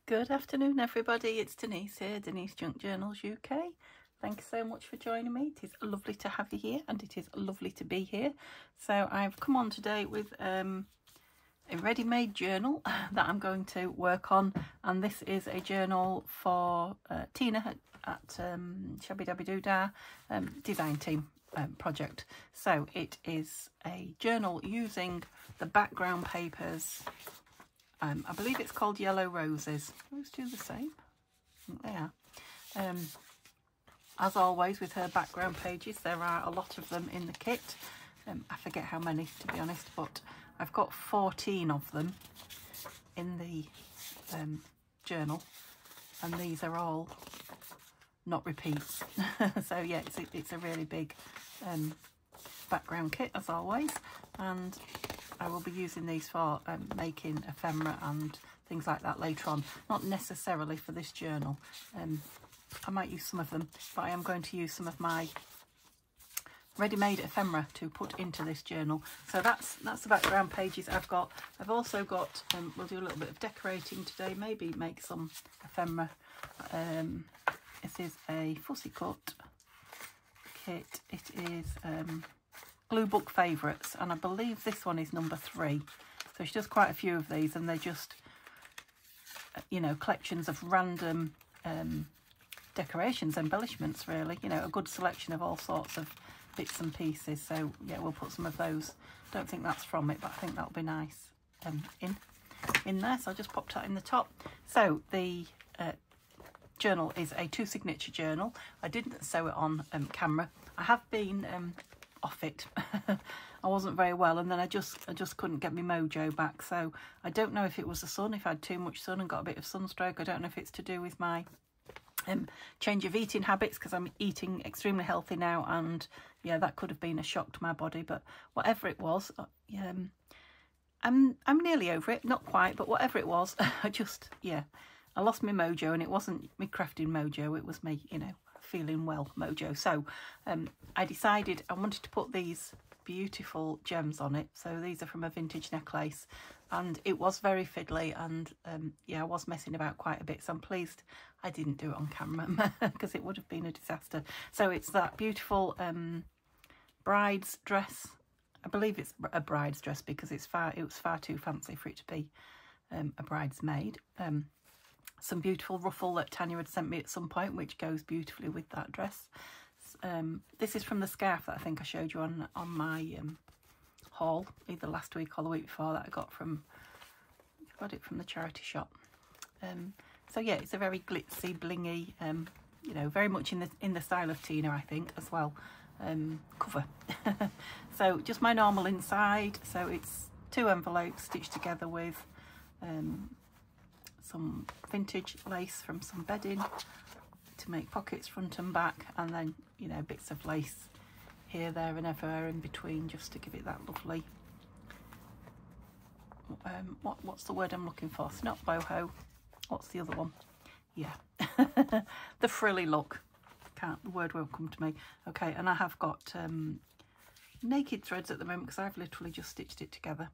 Good afternoon, everybody. It's Denise here, Denise Junk Journals UK. Thank you so much for joining me. It is lovely to have you here, and it is lovely to be here. So I've come on today with a ready-made journal that I'm going to work on, and this is a journal for Tina at Shabby Dabby Doodah design team project. So it is a journal using the background papers. I believe it's called Yellow Roses. Let's do the same. They are. As always with her background pages, there are a lot of them in the kit. I forget how many, to be honest, but I've got 14 of them in the journal, and these are all not repeats. So yeah, it's a really big background kit, as always, and I will be using these for making ephemera and things like that later on. Not necessarily for this journal. I might use some of them, but I am going to use some of my ready-made ephemera to put into this journal. So that's the background pages I've got. I've also got, we'll do a little bit of decorating today, maybe make some ephemera. This is a fussy cut kit. It is Blue Book Favourites, and I believe this one is number 3. So she does quite a few of these, and they're just, you know, collections of random decorations, embellishments, really. You know, a good selection of all sorts of bits and pieces. So yeah, we'll put some of those. Don't think that's from it, but I think that'll be nice in there. So I'll just pop that in the top. So the journal is a 2-signature journal. I didn't sew it on camera. I have been off it. I wasn't very well, and then I just couldn't get my mojo back. So I don't know if it was the sun, if I had too much sun and got a bit of sunstroke. I don't know if it's to do with my change of eating habits, because I'm eating extremely healthy now, and yeah, that could have been a shock to my body. But whatever it was, I'm nearly over it. Not quite, but whatever it was, I lost my mojo, and it wasn't me crafting mojo, it was me, you know, feeling well mojo. So I decided I wanted to put these beautiful gems on it. So these are from a vintage necklace, and it was very fiddly, and yeah, I was messing about quite a bit, so I'm pleased I didn't do it on camera because it would have been a disaster. So it's that beautiful bride's dress. I believe it's a bride's dress because it was far too fancy for it to be a bridesmaid. Some beautiful ruffle that Tanya had sent me at some point, which goes beautifully with that dress. This is from the scarf that I think I showed you on my haul, either last week or the week before, that I got it from the charity shop. So yeah, it's a very glitzy, blingy, you know, very much in the style of Tina, I think, as well, cover. So just my normal inside. So it's 2 envelopes stitched together with some vintage lace from some bedding to make pockets front and back, and then, you know, bits of lace here, there and everywhere in between, just to give it that lovely what's the word I'm looking for? It's not boho. What's the other one? Yeah. The frilly look. The word won't come to me. Okay, and I have got naked threads at the moment because I've literally just stitched it together.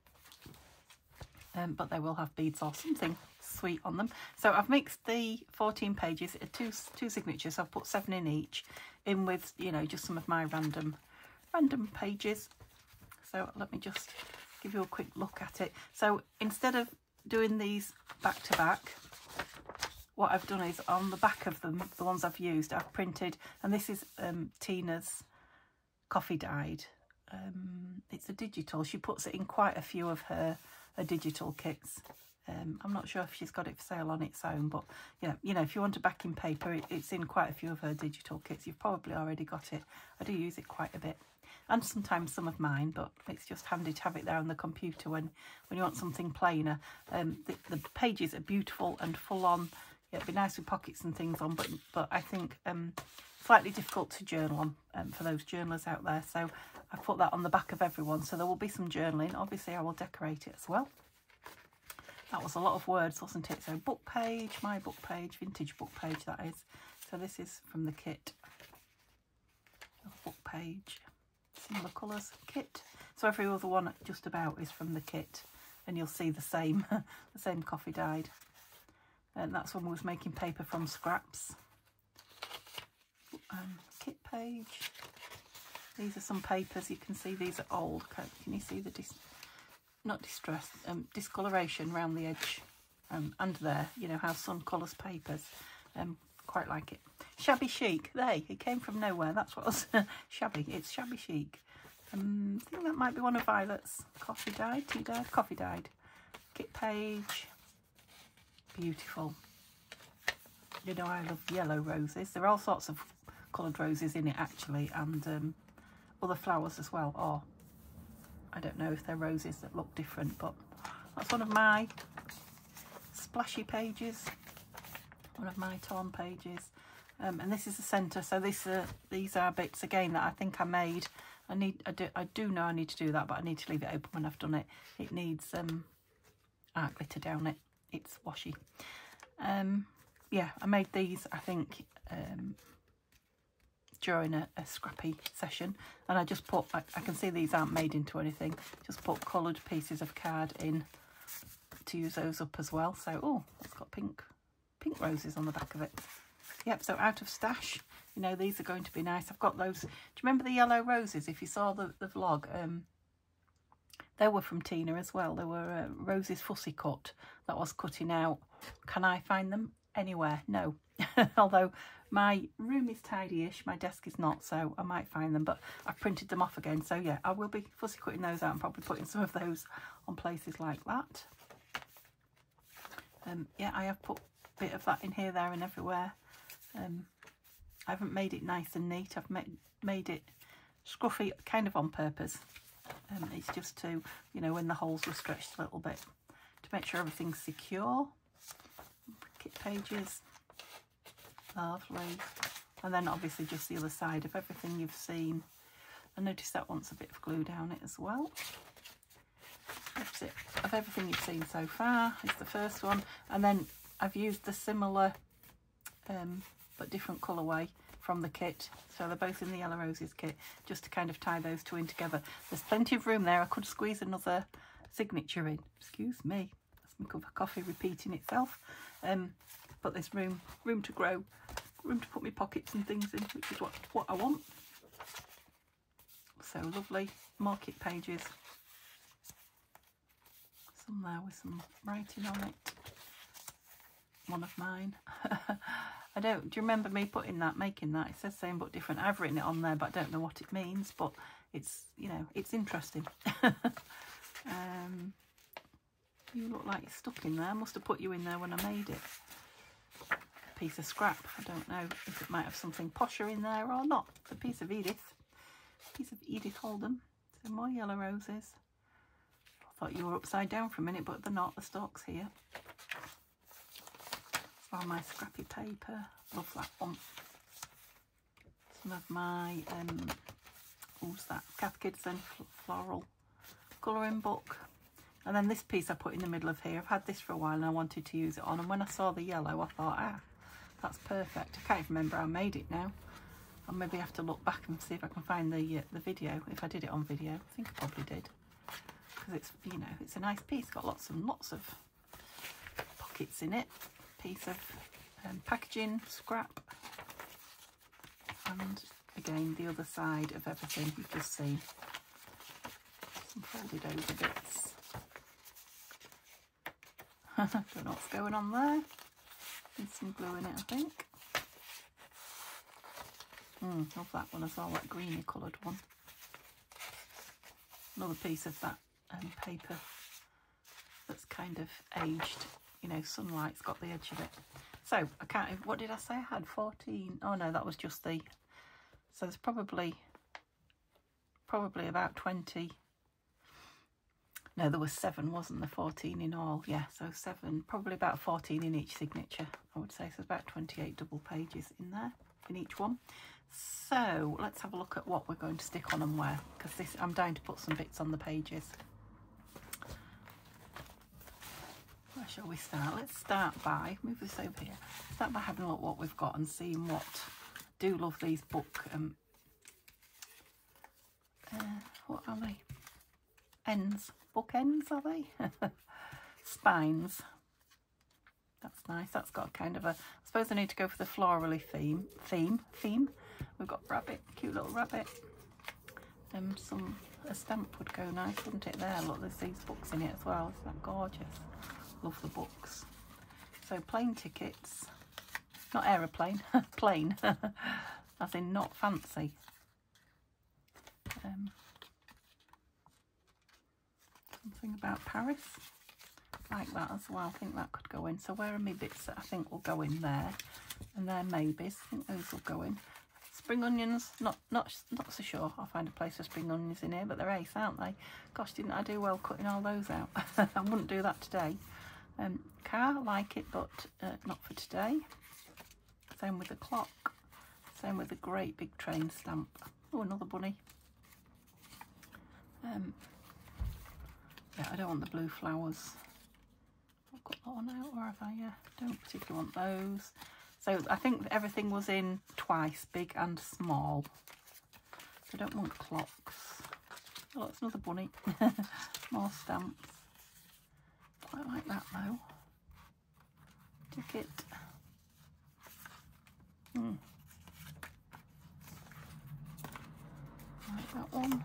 But they will have beads or something sweet on them. So I've mixed the 14 pages, two signatures. I've put 7 in each, in with, you know, just some of my random pages. So let me just give you a quick look at it. So instead of doing these back to back, what I've done is on the back of them, the ones I've used, I've printed, and this is Tina's coffee dyed. It's a digital. She puts it in quite a few of her digital kits. I'm not sure if she's got it for sale on its own, but yeah, you know, if you want a backing paper, it's in quite a few of her digital kits. You've probably already got it. I do use it quite a bit, and sometimes some of mine, but it's just handy to have it there on the computer when you want something plainer. The pages are beautiful and full on. Yeah, it'd be nice with pockets and things on, but I think slightly difficult to journal on for those journalers out there. So I've put that on the back of everyone, so there will be some journaling. Obviously I will decorate it as well. That was a lot of words, wasn't it? So book page, my book page, vintage book page, that is. So this is from the kit. Book page, similar colours, kit. So every other one just about is from the kit, and you'll see the same the same coffee dyed and that's when we was making paper from scraps. Kit page. These are some papers. You can see these are old. Can you see the discoloration around the edge and there? You know how sun colours papers. Quite like it. Shabby chic. It came from nowhere. That's what was shabby. It's shabby chic. I think that might be one of Violet's. Coffee dyed, tea dyed, coffee dyed. Kit page. Beautiful. You know I love yellow roses. There are all sorts of coloured roses in it actually, and other flowers as well. Oh, I don't know if they're roses that look different, but that's one of my splashy pages. One of my torn pages. And this is the centre, so these are bits again that I think I made. I do know I need to do that, but I need to leave it open when I've done it. It needs art glitter down it. It's washy. Yeah, I made these I think during a scrappy session, and I just put, I can see these aren't made into anything, just put coloured pieces of card in to use those up as well. So, oh, it's got pink roses on the back of it. Yep, so out of stash, you know, these are going to be nice. I've got those, do you remember the yellow roses? If you saw the vlog, they were from Tina as well. There were roses fussy cut that was cutting out. Can I find them anywhere? No. Although my room is tidy-ish, my desk is not, so I might find them, but I've printed them off again. So yeah, I will be fussy cutting those out and probably putting some of those on places like that. Yeah, I have put a bit of that in here, there and everywhere. I haven't made it nice and neat. I've made it scruffy kind of on purpose. It's just to, you know, when the holes were stretched a little bit, to make sure everything's secure. Kit pages. Lovely. And then obviously just the other side of everything you've seen. I noticed that wants a bit of glue down it as well. That's it. Of everything you've seen so far is the first one. And then I've used the similar but different colourway from the kit, so they're both in the Yellow Roses kit, just to kind of tie those two in together. There's plenty of room there. I could squeeze another signature in. Excuse me, that's my cup of coffee repeating itself. But there's room to grow, room to put my pockets and things in, which is what I want. So lovely. More kit pages. Some there with some writing on it. One of mine. do you remember me putting that, making that? It says same but different. I've written it on there, but I don't know what it means, but it's, you know, it's interesting. You look like you're stuck in there. I must have put you in there when I made it. A piece of scrap. I don't know if it might have something posher in there or not. It's a piece of Edith. Piece of Edith Holden. Some more Yellow Roses. I thought you were upside down for a minute, but they're not. The stalk's here. All my scrappy paper. Love that one. Some of my who's that? Kath Kidson floral colouring book. And then this piece I put in the middle of here. I've had this for a while and I wanted to use it on, and when I saw the yellow I thought, that's perfect. I can't even remember how I made it now. I'll maybe have to look back and see if I can find the video, if I did it on video. I think I probably did, because it's, you know, it's a nice piece. Got lots and lots of pockets in it. Piece of packaging scrap, and again the other side of everything you've just seen. Some folded over bits. Don't know what's going on there. There's some glue in it, I think. Love that one as well, that greeny coloured one. Another piece of that paper that's kind of aged. You know, sunlight's got the edge of it. So I can't, what did I say I had? 14. Oh no, that was just the, so there's probably about 20. No, there was 7, wasn't there? 14 in all. Yeah, so 7, probably about 14 in each signature, I would say. So there's about 28 double pages in there, in each one. So let's have a look at what we're going to stick on and where, because this, I'm dying to put some bits on the pages. Where shall we start? Let's start by, move this over here, start by having a look at what we've got and seeing what. I do love these book, what are they? Ends, book ends are they? Spines. That's nice. That's got kind of a, I suppose I need to go for the florally theme. We've got rabbit, cute little rabbit. A stamp would go nice, wouldn't it? There, look, there's these books in it as well. Isn't that gorgeous? Love the books. So plain tickets, not aeroplane, plain, as in not fancy. Something about Paris, like that as well. I think that could go in. So where are my bits that I think will go in there? And they're maybes. I think those will go in. Spring onions, not so sure. I'll find a place for spring onions in here, but they're ace, aren't they? Gosh, didn't I do well cutting all those out? I wouldn't do that today. Car, like it, but not for today. Same with the clock. Same with the great big train stamp. Oh, another bunny. Yeah, I don't want the blue flowers. I've got that one out, or have I? Yeah, don't particularly want those. So I think everything was in twice, big and small. So I don't want clocks. Oh, it's another bunny. More stamps. Quite like that though. Ticket. Like that one.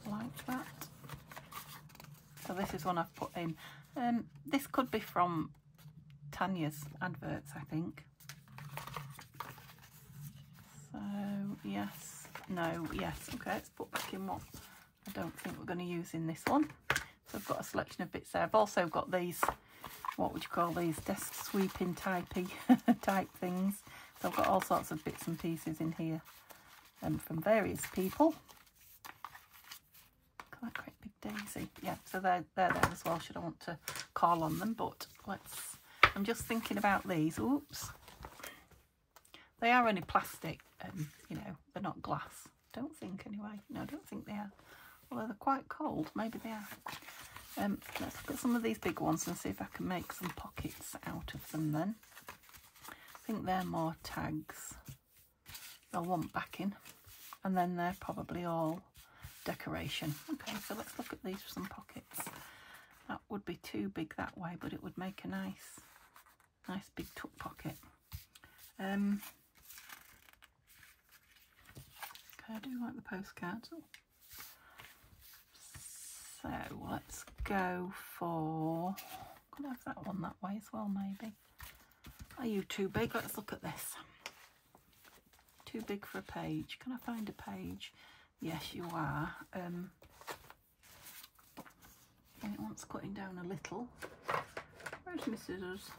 Like that. So this is one I've put in. This could be from Tanya's adverts, I think. So yes, no, yes. Okay, let's put back in what I don't think we're going to use in this one. So I've got a selection of bits there. I've also got these, what would you call these, desk sweeping typey type things. So I've got all sorts of bits and pieces in here from various people. Look at that great big daisy. Yeah, so they're there as well, should I want to call on them. But I'm just thinking about these. Oops. They are only plastic, you know, they're not glass. Don't think anyway. No, I don't think they are. Although they're quite cold, maybe they are. Let's look at some of these big ones and see if I can make some pockets out of them then. I think they're more tags. They'll want backing. And then they're probably all decoration. Okay, so let's look at these for some pockets. That would be too big that way, but it would make a nice big tuck pocket. I do like the postcards. So let's go for, could I have that one that way as well maybe? Are you too big? Let's look at this. Too big for a page. Can I find a page? Yes, you are. And it wants cutting down a little. Where's my scissors?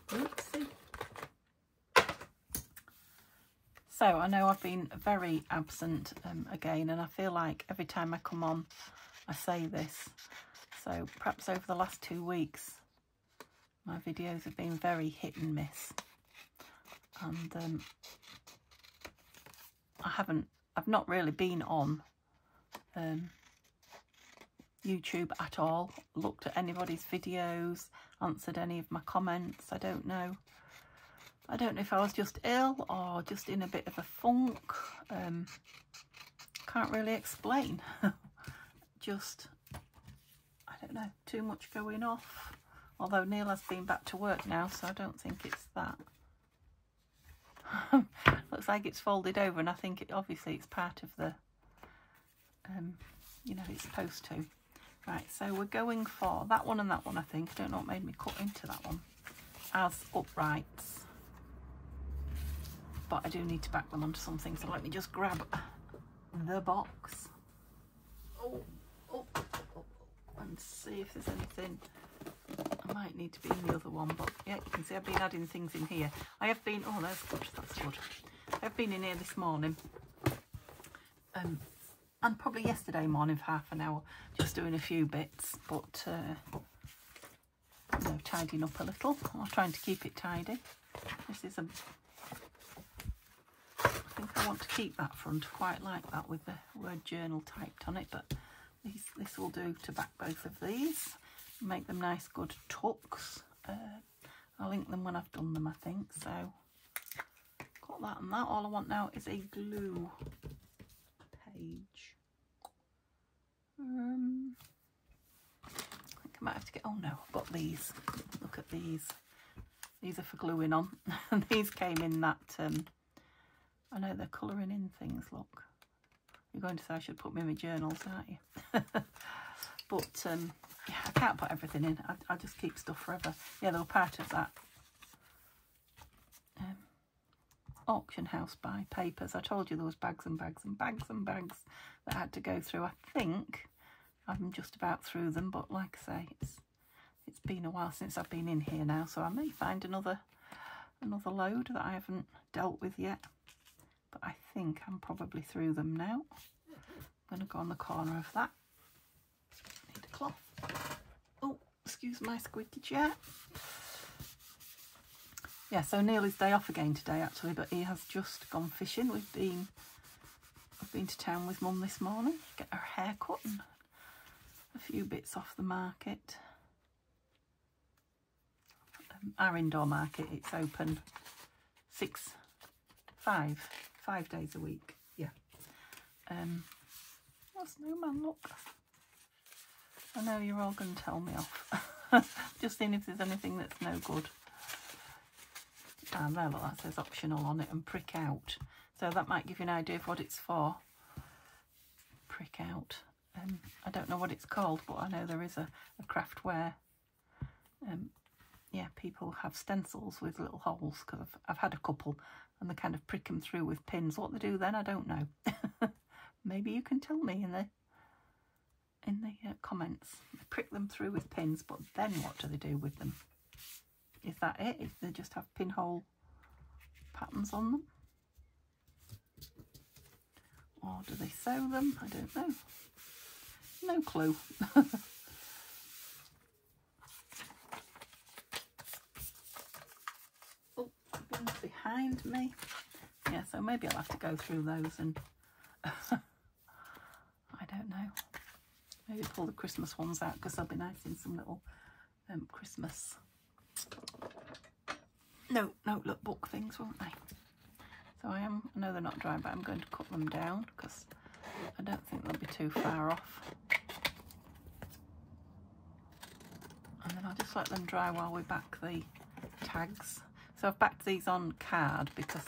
Oopsie. So I know I've been very absent again, and I feel like every time I come on I say this. So perhaps over the last 2 weeks my videos have been very hit and miss, and I've not really been on YouTube at all, looked at anybody's videos, answered any of my comments. I don't know if I was just ill or just in a bit of a funk. Can't really explain. Just, I don't know, too much going off. Although Neil has been back to work now, so I don't think it's that. Looks like it's folded over, and I think obviously it's part of the, you know, it's supposed to. Right, so we're going for that one and that one, I think. I don't know what made me cut into that one as uprights. But I do need to back them onto something, so let me just grab the box. And see if there's anything. I might need to be in the other one, but yeah, you can see I've been adding things in here. I have been, oh, that's good. I've been in here this morning, and probably yesterday morning for half an hour, just doing a few bits, but you know, tidying up a little. I'm trying to keep it tidy. This is a, I think I want to keep that front, quite like that with the word journal typed on it, but this will do to back both of these. Make them nice good tucks. I'll link them when I've done them, I think. So got that and that. All I want now is a glue page. I think I I might have to get, oh no, I've got these. Look at these. These are for gluing on. And these came in that, I know they're colouring in things, look. You're going to say I should put them in my journals, aren't you? But, yeah, I can't put everything in. I just keep stuff forever. Yeah, they were part of that auction house buy papers. I told you there was bags and bags and bags and bags that I had to go through. I think I'm just about through them, but like I say, it's been a while since I've been in here now, so I may find another load that I haven't dealt with yet. But I think I'm probably through them now. I'm going to go on the corner of that. Need a cloth. Oh, excuse my squeaky chair. Yeah, so Neil day off again today actually, but he has just gone fishing. I've been to town with Mum this morning, get her hair cut and a few bits off the market. Our indoor market, it's open 5 days a week. Yeah. Oh, snowman, look. I know you're all going to tell me off. Just seeing if there's anything that's no good. And there, look, that says optional on it, and prick out. So that might give you an idea of what it's for. Prick out. I don't know what it's called, but I know there is a craft where, yeah, people have stencils with little holes, because I've had a couple, and they kind of prick them through with pins. What they do then, I don't know. Maybe you can tell me in the comments. They prick them through with pins, but then what do they do with them? Is that it? If they just have pinhole patterns on them? Or do they sew them? I don't know. No clue. Oh, one's behind me. Yeah, so maybe I'll have to go through those and I don't know. Maybe pull the Christmas ones out, because they'll be nice in some little Christmas. No, look, book things, won't they? So I know they're not dry, but I'm going to cut them down because I don't think they'll be too far off. And then I'll just let them dry while we back the tags. So I've backed these on card because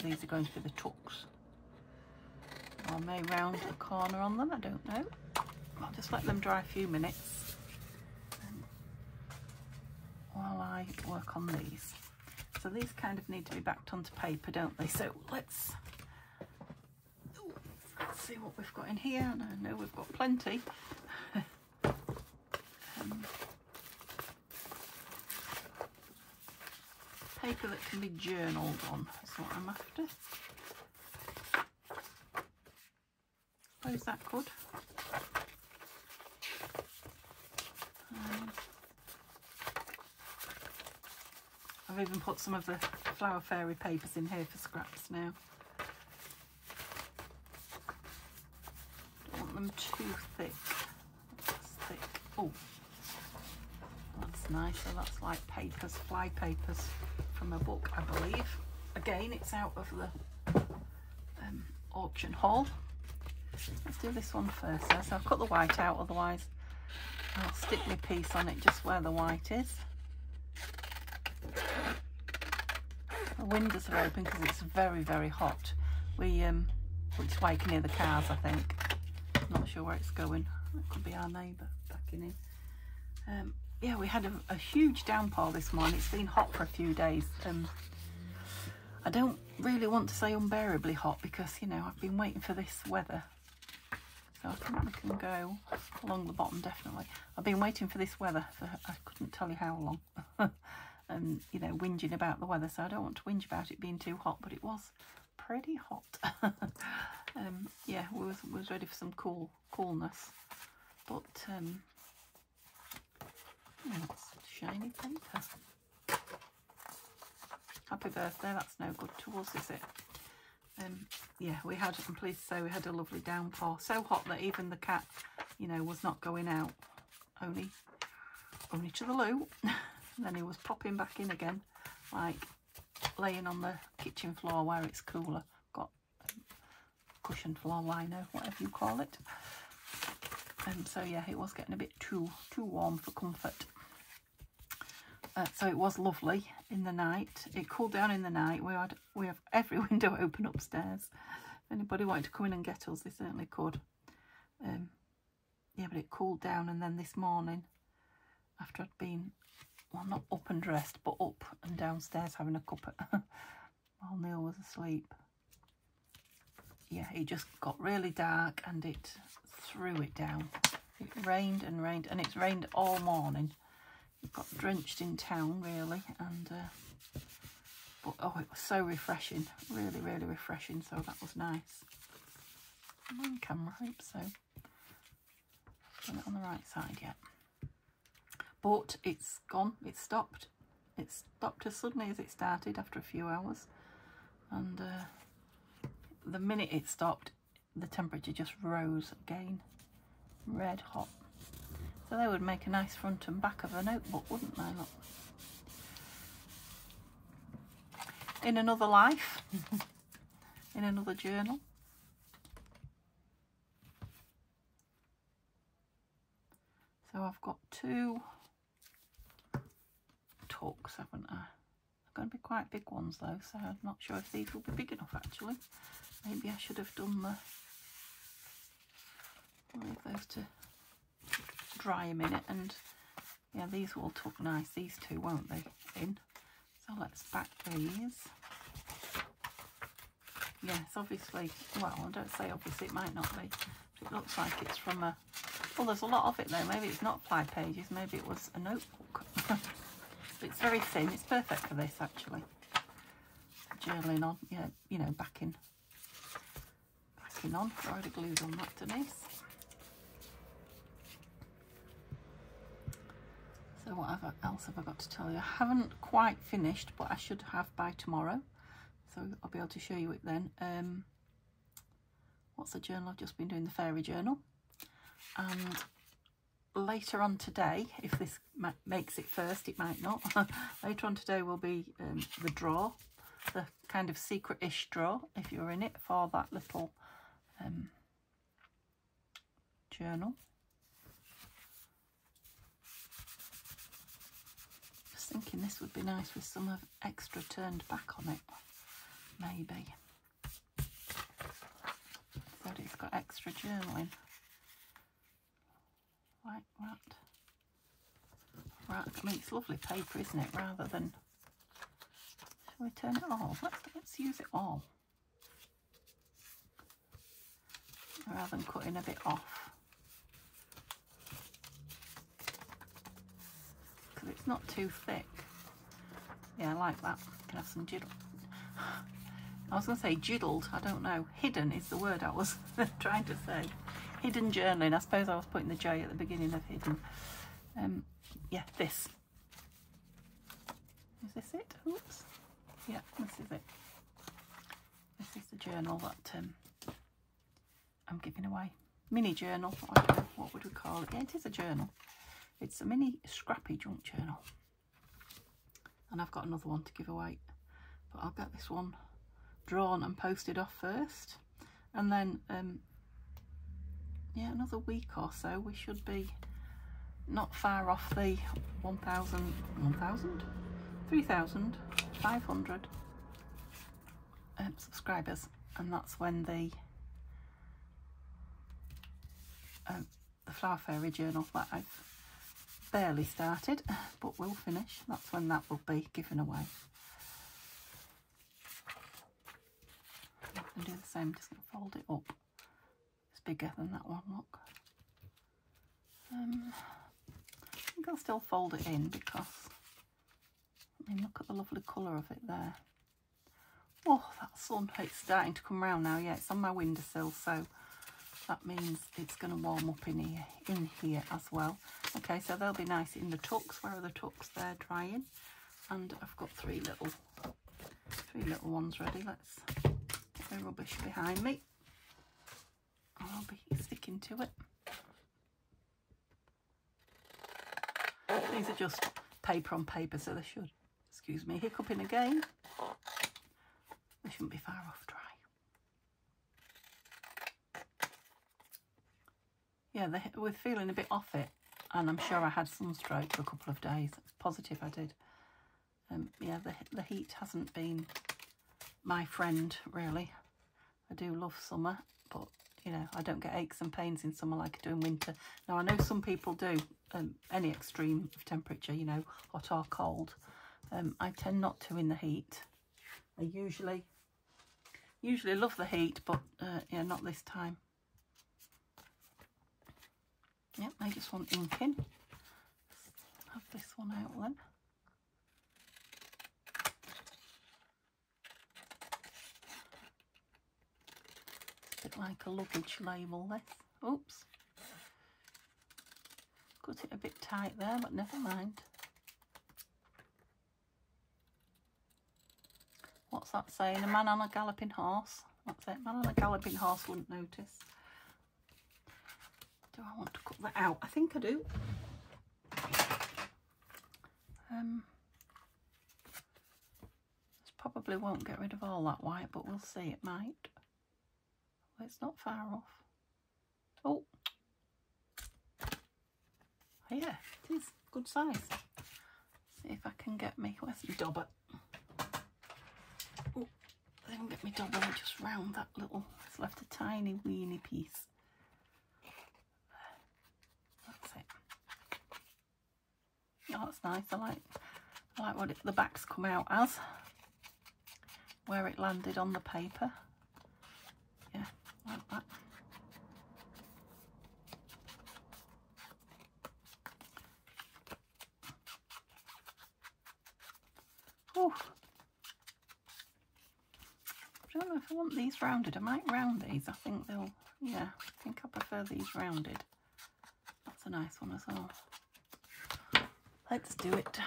these are going to be the tucks. I may round the corner on them, I don't know. I'll just let them dry a few minutes while I work on these. So these kind of need to be backed onto paper, don't they? So let's see what we've got in here. And I know we've got plenty. Paper that can be journaled on is what I'm after. Suppose that could. I've even put some of the Flower Fairy papers in here for scraps now. Don't want them too thick. That's thick. Oh, that's nice. So that's like papers, fly papers from a book, I believe. Again, it's out of the auction haul. Let's do this one first. So I've cut the white out, otherwise I'll stick my piece on it just where the white is. The windows are open because it's very, very hot. Which is why you can hear the cars, I think. Not sure where it's going. It could be our neighbour backing in. Yeah, we had a huge downpour this morning. It's been hot for a few days. I don't really want to say unbearably hot because, you know, I've been waiting for this weather. So I think we can go along the bottom, definitely. I've been waiting for this weather for, I couldn't tell you how long. And, you know, whinging about the weather, so I don't want to whinge about it being too hot, but it was pretty hot. Yeah, we was ready for some coolness, but oh, that's shiny paper. Happy birthday, that's no good to us, is it? Yeah, I'm pleased to say we had a lovely downpour. So hot that even the cat, you know, was not going out, only to the loo. And then he was popping back in again, like laying on the kitchen floor where it's cooler. Got cushion floor lino, whatever you call it. So yeah, it was getting a bit too warm for comfort. So it was lovely in the night. It cooled down in the night. We have every window open upstairs. If anybody wanted to come in and get us, they certainly could. Yeah, but it cooled down, and then this morning, after I'd been, well, not up and dressed, but up and downstairs having a cup while Neil was asleep. Yeah, it just got really dark and it threw it down. It rained and rained, and it's rained all morning. It got drenched in town, really, and but oh, it was so refreshing, really, really refreshing. So that was nice. I'm on camera, I hope so. Got it on the right side yet, but it's gone. It stopped. It stopped as suddenly as it started after a few hours, and the minute it stopped, the temperature just rose again, red hot. So they would make a nice front and back of a notebook, wouldn't they? Look. In another life, in another journal. So I've got 2 tucks, haven't I? They're going to be quite big ones though, so I'm not sure if these will be big enough actually. Maybe I should have done the... I'll leave those to dry a minute, and yeah, these will tuck nice, these 2, won't they, in? So let's back these. Yes, obviously, well, I don't say obviously, it might not be. But it looks like it's from a... Well, there's a lot of it though. Maybe it's not 5 pages, maybe it was a notebook. But it's very thin. It's perfect for this, actually. Journaling on, yeah, you know, backing on. I've already glued on that, Denise. So what else have I got to tell you? I haven't quite finished, but I should have by tomorrow. So I'll be able to show you it then. What's the journal? I've just been doing the fairy journal. And later on today, if this makes it first, it might not. Later on today will be the draw, the kind of secret-ish draw, if you're in it, for that little journal. Just thinking this would be nice with some of extra turned back on it, maybe. So it's got extra journaling. Like that. Right, I mean, it's lovely paper, isn't it? Rather than... Shall we turn it all? Let's use it all. Rather than cutting a bit off. Because it's not too thick. Yeah, I like that. You can have some jiddle. I was going to say jiddled, I don't know. Hidden is the word I was trying to say. Hidden journaling. I suppose I was putting the J at the beginning of hidden. Yeah, this. Is this it? Oops. Yeah, this is it. This is the journal that I'm giving away. Mini journal. What would we call it? Yeah, it is a journal. It's a mini scrappy junk journal. And I've got another one to give away. But I'll get this one drawn and posted off first. And then... yeah, another week or so we should be not far off the 3,500 subscribers, and that's when the Flower Fairy journal that I've barely started but will finish, that's when that will be given away. I can do the same, I'm just going to fold it up. Bigger than that one, look. I think I'll still fold it in because, I mean, look at the lovely colour of it there. Oh, that sun, it's starting to come round now. Yeah, it's on my windowsill, so that means it's going to warm up in here as well. Okay, so they'll be nice in the tucks. Where are the tucks? They're drying. And I've got three little ones ready. Let's get the rubbish behind me. I'll be sticking to it. These are just paper on paper, so they should, excuse me, hiccuping again. They shouldn't be far off dry. yeah, we're feeling a bit off it, and I'm sure I had sunstroke for a couple of days. Positive I did. Yeah, the heat hasn't been my friend, really. I do love summer, but, you know, I don't get aches and pains in summer like I do in winter. Now, I know some people do, any extreme of temperature, you know, hot or cold. I tend not to in the heat. I usually love the heat, but, yeah, not this time. Yep, I just want inking. Have this one out then. It's a bit like a luggage label, this. Oops. Cut it a bit tight there, but never mind. What's that saying? A man on a galloping horse. That's it. Man on a galloping horse wouldn't notice. Do I want to cut that out? I think I do. This probably won't get rid of all that white, but we'll see. It might. Well, it's not far off. Oh. Yeah, it is. Good size. See if I can get me... Where's the dobber? Oh, I can get me dobber and just round that little... It's left a tiny weeny piece. That's it. Oh, that's nice. I like what the back's come out as. Where it landed on the paper. Yeah, like that. Oh, I don't know if I want these rounded. I might round these. I think they'll, yeah, I think I prefer these rounded. That's a nice one as well. Let's do it. There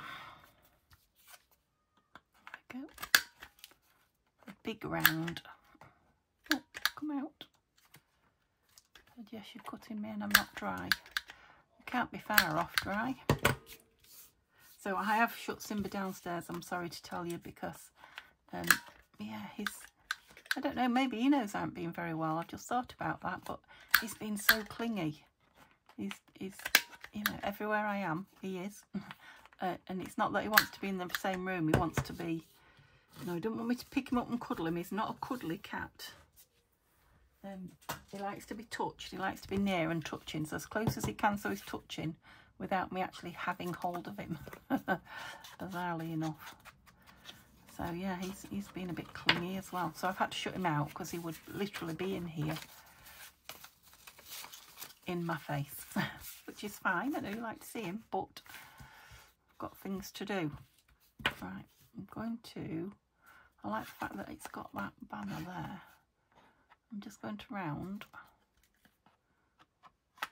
we go. A big round. Oh, come out. But yes, you're cutting me and I'm not dry. You can't be far off dry. So I have shut Simba downstairs, I'm sorry to tell you, because, yeah, I don't know, maybe he knows I haven't been very well. I've just thought about that, but he's been so clingy. He's you know, everywhere I am, he is. And it's not that he wants to be in the same room, he wants to be, no, he doesn't want me to pick him up and cuddle him. He's not a cuddly cat. He likes to be touched, he likes to be near and touching, so as close as he can so he's touching, without me actually having hold of him, bizarrely enough. So yeah, he's been a bit clingy as well. So I've had to shut him out because he would literally be in here, in my face, which is fine. I do like to see him, but I've got things to do. Right, I'm going to, I like the fact that it's got that banner there. I'm just going to round.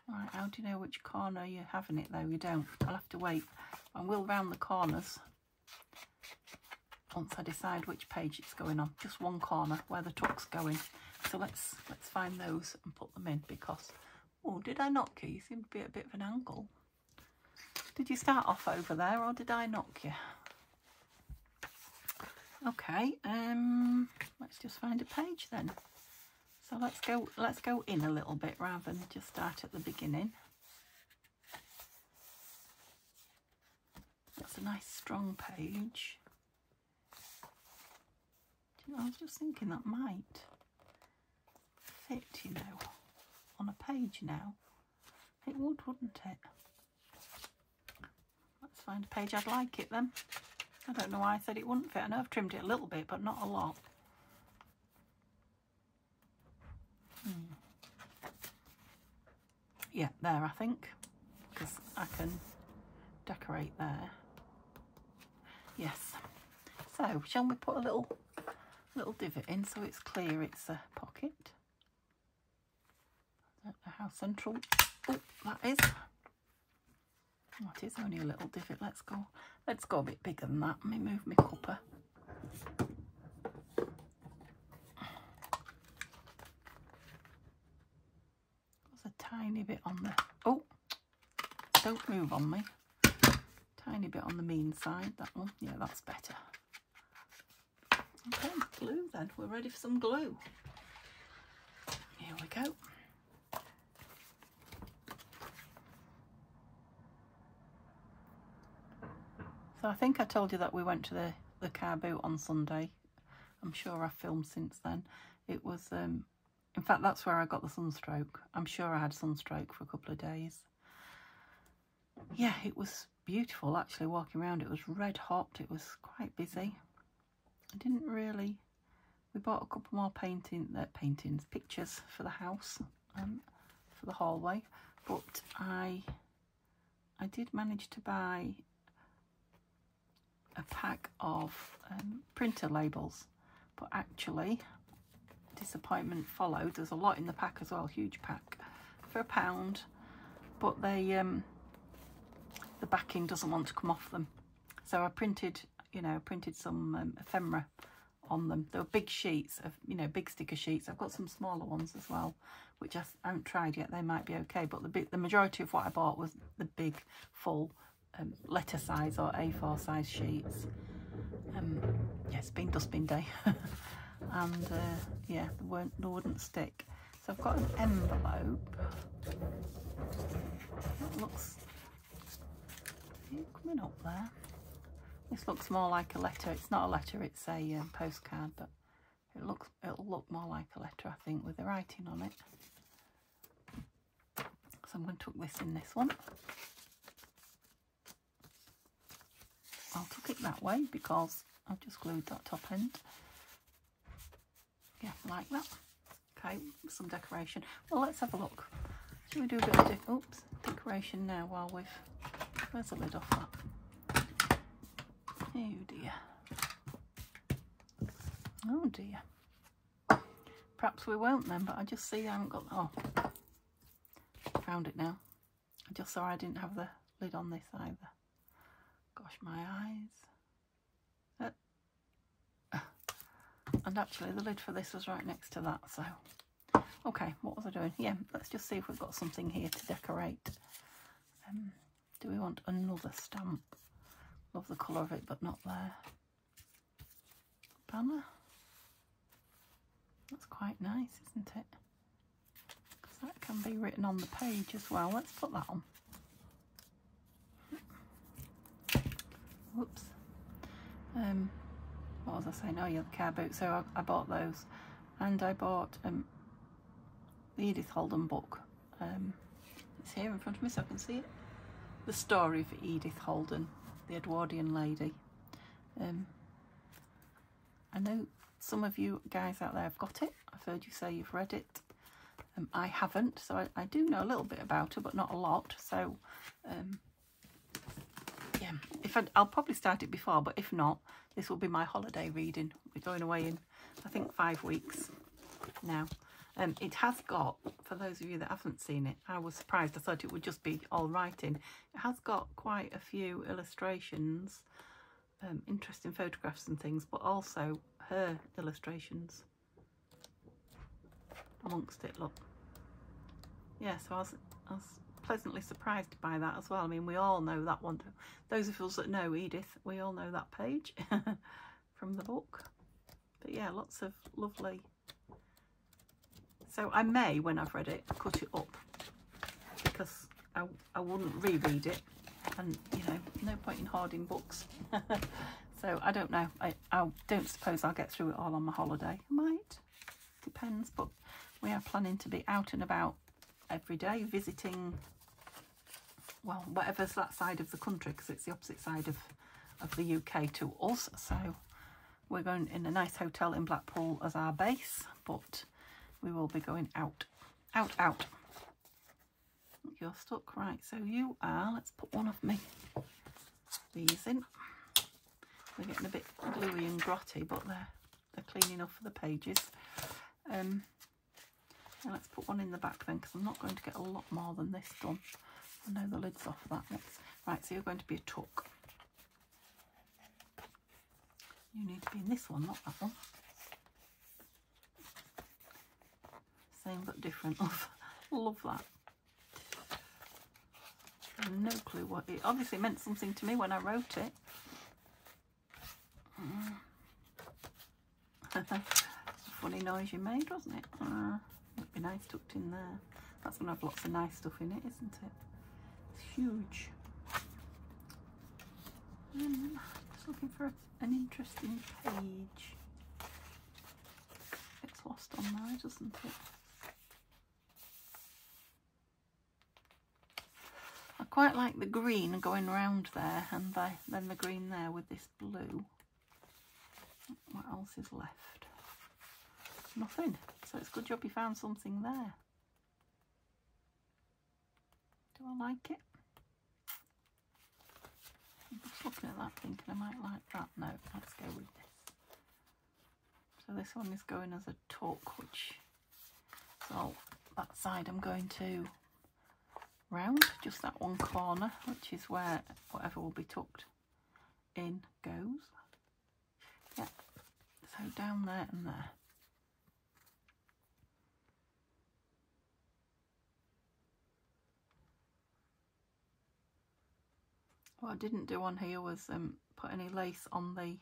Right, how do you know which corner you're having it though? You don't. I'll have to wait. I will round the corners once I decide which page it's going on. Just one corner where the tuck's going. So let's find those and put them in, because, oh, did I knock you? You seem to be at a bit of an angle. Did you start off over there or did I knock you? Okay, let's just find a page then. So let's go in a little bit rather than just start at the beginning. That's a nice strong page. You know, I was just thinking that might fit, you know, on a page now. It would, wouldn't it? Let's find a page I'd like it then. I don't know why I said it wouldn't fit. I know I've trimmed it a little bit, but not a lot. Yeah, there I think, because I can decorate there. Yes. So, shall we put a little divot in so it's clear it's a pocket? I don't know how central that is. Oh, it is only a little divot. Let's go a bit bigger than that. Let me move my cuppa. There's a tiny bit on the, oh, don't move on me. Tiny bit on the mean side, that one. Yeah, that's better. Okay, glue then. We're ready for some glue. Here we go. So I think I told you that we went to the car boot on Sunday. I'm sure I've filmed since then. It was, in fact, that's where I got the sunstroke. I'm sure I had sunstroke for a couple of days. Yeah, it was beautiful actually walking around. It was red hot. It was quite busy. I didn't really... We bought a couple more pictures for the house, for the hallway. But I did manage to buy a pack of printer labels, but actually disappointment followed. There's a lot in the pack as well, huge pack, for £1, but they the backing doesn't want to come off them. So I printed, printed some ephemera on them. They were big sheets of, big sticker sheets. I've got some smaller ones as well, which I haven't tried yet. They might be okay, but the majority of what I bought was the big, full letter size or A4 size sheets. Yeah, it's been dustbin day. And yeah, they wouldn't stick. So I've got an envelope. It looks... Are you coming up there? This looks more like a letter. It's not a letter, it's a postcard, but it'll look more like a letter, I think, with the writing on it. So I'm going to tuck this in this one. I'll tuck it that way because I've just glued that top end. Yeah, like that. Okay, some decoration. Well, let's have a look. Shall we do a bit of decoration now while we've... Where's the lid off that? Oh dear. Oh dear. Perhaps we won't then, but I just see I haven't got... Oh, found it now. I just saw I didn't have the lid on this either. Gosh, my eyes. And actually the lid for this was right next to that, so... Okay, what was I doing? Yeah, let's just see if we've got something here to decorate. Do we want another stamp? Love the colour of it, but not there. Banner. That's quite nice, isn't it? Because that can be written on the page as well. Let's put that on. Whoops. What was I saying? Oh yeah, the car boot. So I bought those, and I bought the Edith Holden book. It's here in front of me so I can see it. The Story of Edith Holden, the Edwardian lady. I know some of you guys out there have got it. I've heard you say you've read it. I haven't, so I do know a little bit about her, but not a lot. So yeah, I'll probably start it before, but if not, this will be my holiday reading. We're going away in, I think, 5 weeks now. It has got, for those of you that haven't seen it, I was surprised. I thought it would just be all writing. It has got quite a few illustrations, interesting photographs and things, but also her illustrations amongst it. Look, yeah. So I was pleasantly surprised by that as well. I mean, we all know that one. Those of us that know Edith, we all know that page from the book. But yeah, lots of lovely. So I may, when I've read it, cut it up because I wouldn't reread it, and no point in hoarding books. So I don't know. I don't suppose I'll get through it all on my holiday. I might, depends. But we are planning to be out and about every day, visiting, well, whatever's that side of the country, because it's the opposite side of the UK to us. So we're going in a nice hotel in Blackpool as our base, but we will be going out. You're stuck, right? So you are. Let's put one of these in. We're getting a bit gluey and grotty, but they're clean enough for the pages. And let's put one in the back then, because I'm not going to get a lot more than this done. I know the lid's off that. Right, so you're going to be a tuck. You need to be in this one, not that one. Same but different. Love that. No clue what it obviously meant something to me when I wrote it. Funny noise you made, wasn't it? It'd be nice tucked in there. That's going to have lots of nice stuff in it, isn't it? It's huge. Just looking for an interesting page. It's lost on there, doesn't it? I quite like the green going round there, and then the green there with this blue. What else is left? Nothing. So it's a good job you found something there. Do I like it? I'm just looking at that thinking I might like that. No, let's go with this. So this one is going as a tuck, which, so that side I'm going to round, just that one corner, which is where whatever will be tucked in goes. Yeah, so down there and there. What I didn't do on here was put any lace on the,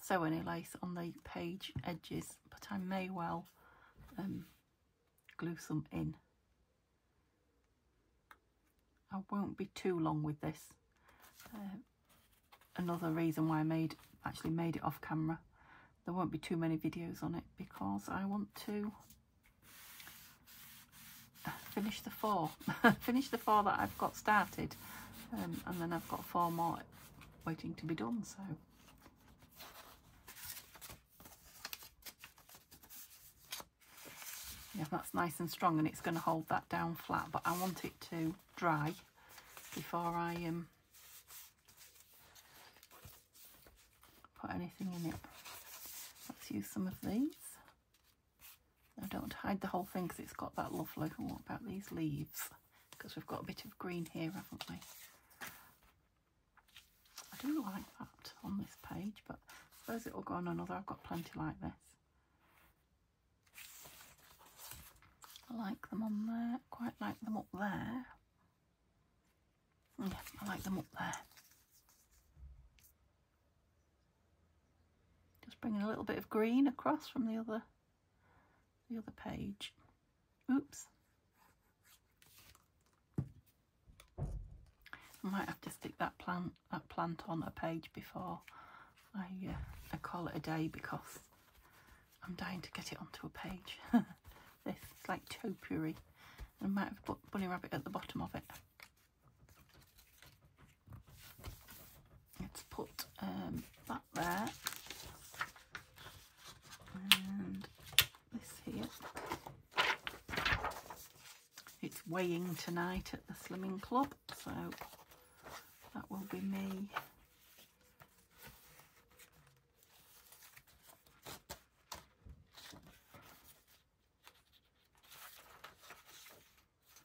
sew any lace on the page edges, but I may well glue some in. I won't be too long with this. Another reason why I actually made it off camera. There won't be too many videos on it because I want to finish the 4. Finish the 4 that I've got started, and then I've got 4 more waiting to be done. So yeah, that's nice and strong, and it's going to hold that down flat, but I want it to dry before I put anything in it. Let's use some of these. I don't hide the whole thing because it's got that lovely, what about these leaves? Because we've got a bit of green here, haven't we? I do like that on this page, but I suppose it will go on another. I've got plenty like this. I like them on there, quite like them up there. Yeah, I like them up there. Just bringing a little bit of green across from the other page. Oops. I might have to stick that plant on a page before I call it a day, because I'm dying to get it onto a page. This is like topiary. I might have put bunny rabbit at the bottom of it. Let's put that there, and this here. It's weighing tonight at the Slimming Club, so that will be me.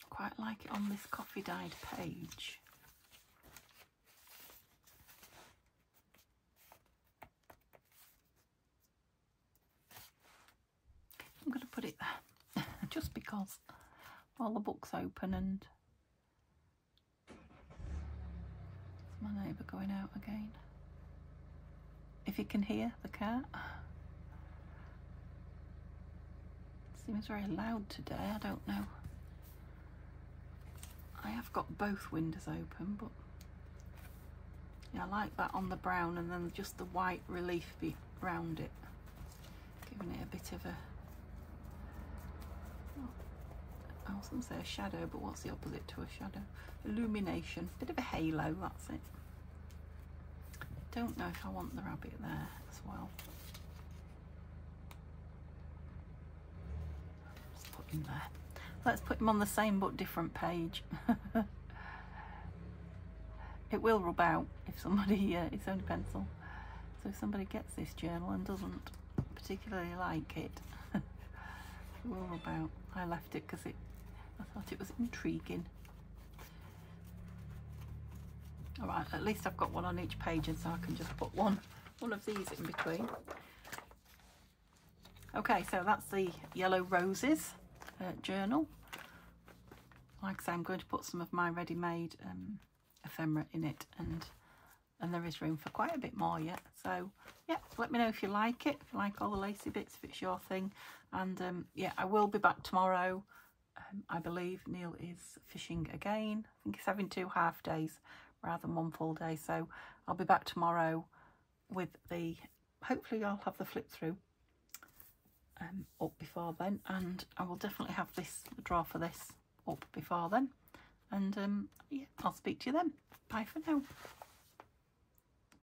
Quite like it on this coffee dyed page. I'm going to put it there just because while the book's open, and my neighbour going out again. If you can hear the cat. Seems very loud today, I don't know. I have got both windows open, but yeah, I like that on the brown, and then just the white relief around it, giving it a bit of a, I was going to say a shadow, but what's the opposite to a shadow? Illumination, bit of a halo, that's it. Don't know if I want the rabbit there as well. Just put him there. Let's put him on the same but different page. It will rub out if somebody, it's only pencil. So if somebody gets this journal and doesn't particularly like it, it will rub out. I left it because I thought it was intriguing. All right, at least I've got one on each page, and so I can just put one of these in between. Okay, so that's the Yellow Roses journal. Like I say, I'm going to put some of my ready-made ephemera in it, and there is room for quite a bit more yet. So yeah, let me know if you like it, if you like all the lacy bits, if it's your thing. And yeah, I will be back tomorrow. I believe Neil is fishing again. I think he's having 2 half days rather than 1 full day, so I'll be back tomorrow with the, hopefully I'll have the flip through up before then, and I will definitely have this drawer for this up before then. And yeah, I'll speak to you then. Bye for now.